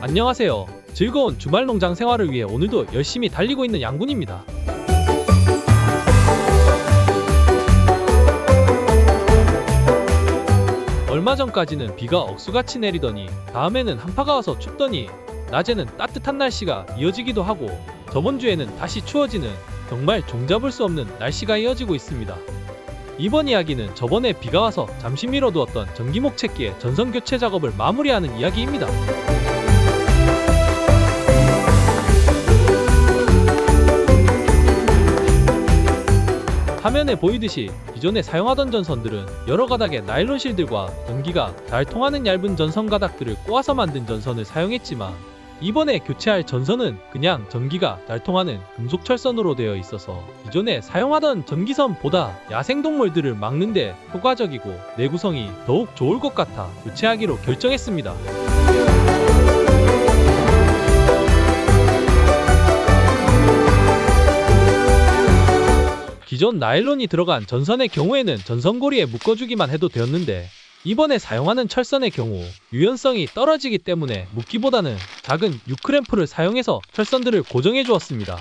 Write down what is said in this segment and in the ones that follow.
안녕하세요. 즐거운 주말 농장 생활을 위해 오늘도 열심히 달리고 있는 양군입니다. 얼마 전까지는 비가 억수같이 내리더니 다음에는 한파가 와서 춥더니 낮에는 따뜻한 날씨가 이어지기도 하고 저번 주에는 다시 추워지는 정말 종잡을 수 없는 날씨가 이어지고 있습니다. 이번 이야기는 저번에 비가 와서 잠시 미뤄두었던 전기목채기의 전선 교체 작업을 마무리하는 이야기입니다. 화면에 보이듯이 기존에 사용하던 전선들은 여러 가닥의 나일론 실들과 전기가 잘 통하는 얇은 전선 가닥들을 꼬아서 만든 전선을 사용했지만 이번에 교체할 전선은 그냥 전기가 잘 통하는 금속 철선으로 되어 있어서 기존에 사용하던 전기선보다 야생동물들을 막는데 효과적이고 내구성이 더욱 좋을 것 같아 교체하기로 결정했습니다. 기존 나일론이 들어간 전선의 경우에는 전선고리에 묶어주기만 해도 되었는데 이번에 사용하는 철선의 경우 유연성이 떨어지기 때문에 묶기보다는 작은 U클램프를 사용해서 철선들을 고정해 주었습니다.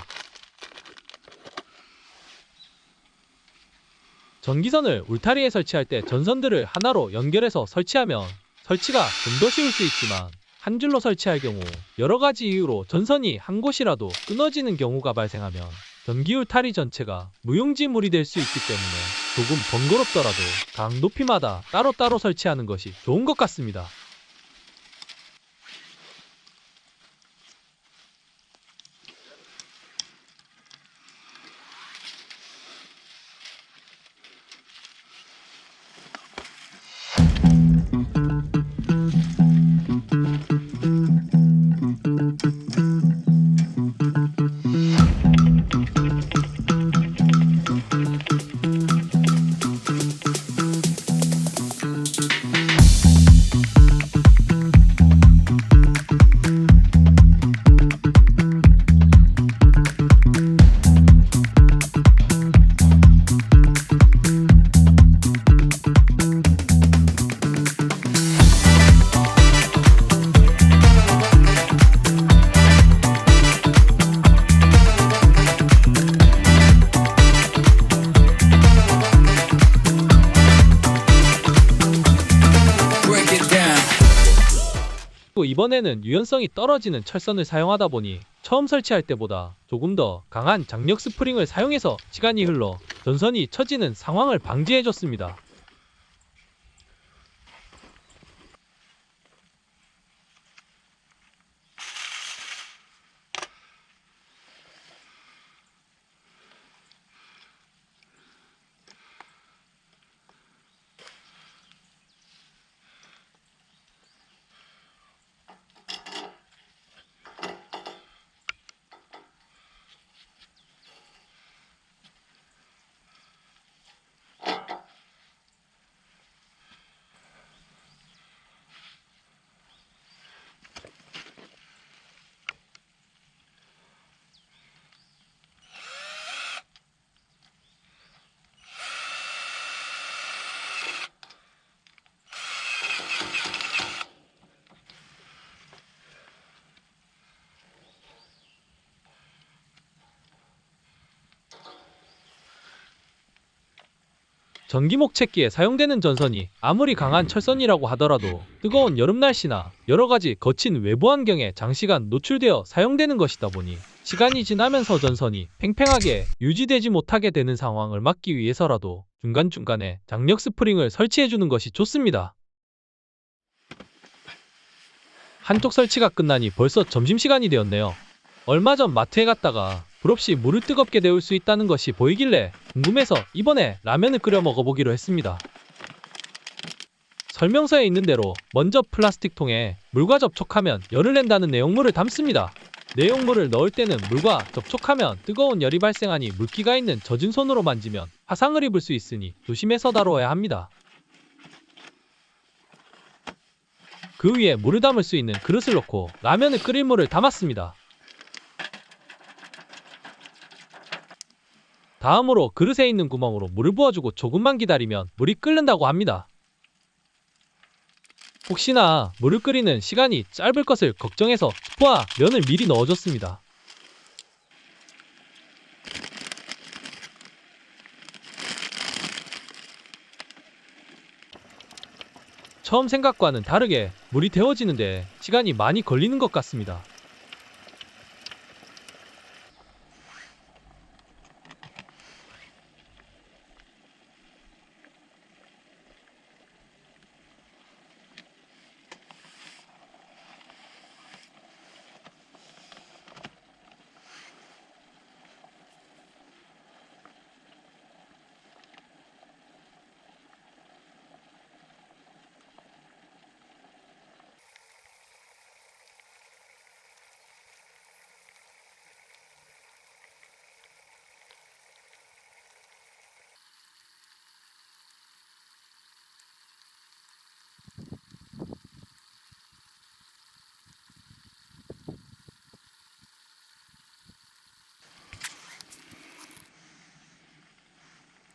전기선을 울타리에 설치할 때 전선들을 하나로 연결해서 설치하면 설치가 좀 더 쉬울 수 있지만 한 줄로 설치할 경우 여러 가지 이유로 전선이 한 곳이라도 끊어지는 경우가 발생하면 전기 울타리 전체가 무용지물이 될 수 있기 때문에 조금 번거롭더라도 각 높이마다 따로따로 설치하는 것이 좋은 것 같습니다. 이번에는 유연성이 떨어지는 철선을 사용하다 보니 처음 설치할 때보다 조금 더 강한 장력 스프링을 사용해서 시간이 흘러 전선이 처지는 상황을 방지해줬습니다. 전기목채기에 사용되는 전선이 아무리 강한 철선이라고 하더라도 뜨거운 여름 날씨나 여러가지 거친 외부 환경에 장시간 노출되어 사용되는 것이다 보니 시간이 지나면서 전선이 팽팽하게 유지되지 못하게 되는 상황을 막기 위해서라도 중간중간에 장력 스프링을 설치해주는 것이 좋습니다. 한쪽 설치가 끝나니 벌써 점심시간이 되었네요. 얼마 전 마트에 갔다가 불 없이 물을 뜨겁게 데울 수 있다는 것이 보이길래 궁금해서 이번에 라면을 끓여 먹어보기로 했습니다. 설명서에 있는 대로 먼저 플라스틱 통에 물과 접촉하면 열을 낸다는 내용물을 담습니다. 내용물을 넣을 때는 물과 접촉하면 뜨거운 열이 발생하니 물기가 있는 젖은 손으로 만지면 화상을 입을 수 있으니 조심해서 다뤄야 합니다. 그 위에 물을 담을 수 있는 그릇을 넣고 라면을 끓일 물을 담았습니다. 다음으로 그릇에 있는 구멍으로 물을 부어주고 조금만 기다리면 물이 끓는다고 합니다. 혹시나 물을 끓이는 시간이 짧을 것을 걱정해서 스프와 면을 미리 넣어줬습니다. 처음 생각과는 다르게 물이 데워지는데 시간이 많이 걸리는 것 같습니다.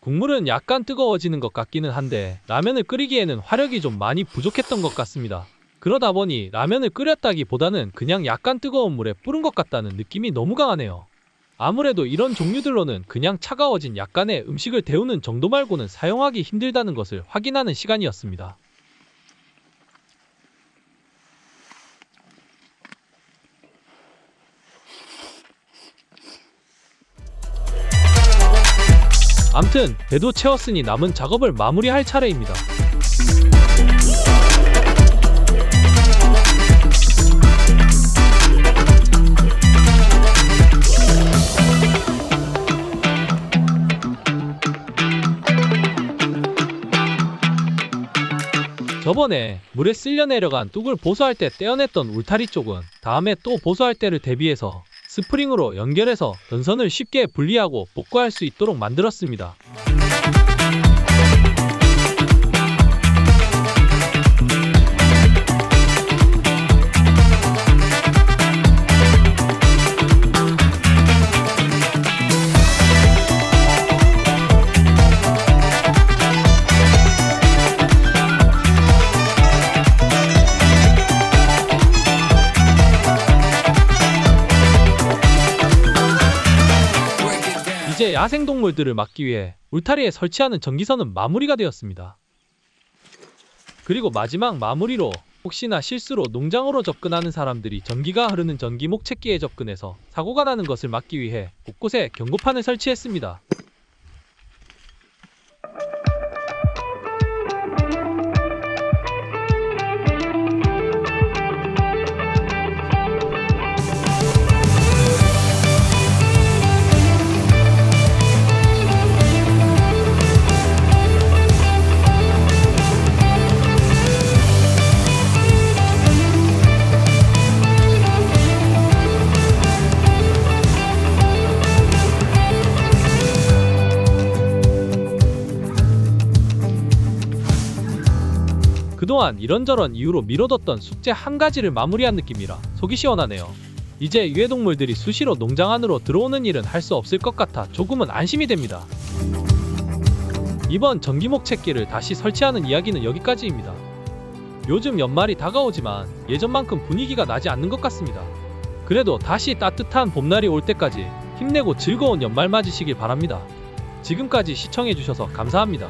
국물은 약간 뜨거워지는 것 같기는 한데 라면을 끓이기에는 화력이 좀 많이 부족했던 것 같습니다. 그러다 보니 라면을 끓였다기보다는 그냥 약간 뜨거운 물에 뿌른 것 같다는 느낌이 너무 강하네요. 아무래도 이런 종류들로는 그냥 차가워진 약간의 음식을 데우는 정도 말고는 사용하기 힘들다는 것을 확인하는 시간이었습니다. 암튼 배도 채웠으니 남은 작업을 마무리할 차례입니다. 저번에 물에 쓸려 내려간 뚝을 보수할 때 떼어냈던 울타리 쪽은 다음에 또 보수할 때를 대비해서 스프링으로 연결해서 전선을 쉽게 분리하고 복구할 수 있도록 만들었습니다. 이제 야생동물들을 막기 위해 울타리에 설치하는 전기선은 마무리가 되었습니다. 그리고 마지막 마무리로 혹시나 실수로 농장으로 접근하는 사람들이 전기가 흐르는 전기목 채기에 접근해서 사고가 나는 것을 막기 위해 곳곳에 경고판을 설치했습니다. 그동안 이런저런 이유로 미뤄뒀던 숙제 한 가지를 마무리한 느낌이라 속이 시원하네요. 이제 유해동물들이 수시로 농장 안으로 들어오는 일은 할 수 없을 것 같아 조금은 안심이 됩니다. 이번 전기목 채기를 다시 설치하는 이야기는 여기까지입니다. 요즘 연말이 다가오지만 예전만큼 분위기가 나지 않는 것 같습니다. 그래도 다시 따뜻한 봄날이 올 때까지 힘내고 즐거운 연말 맞으시길 바랍니다. 지금까지 시청해주셔서 감사합니다.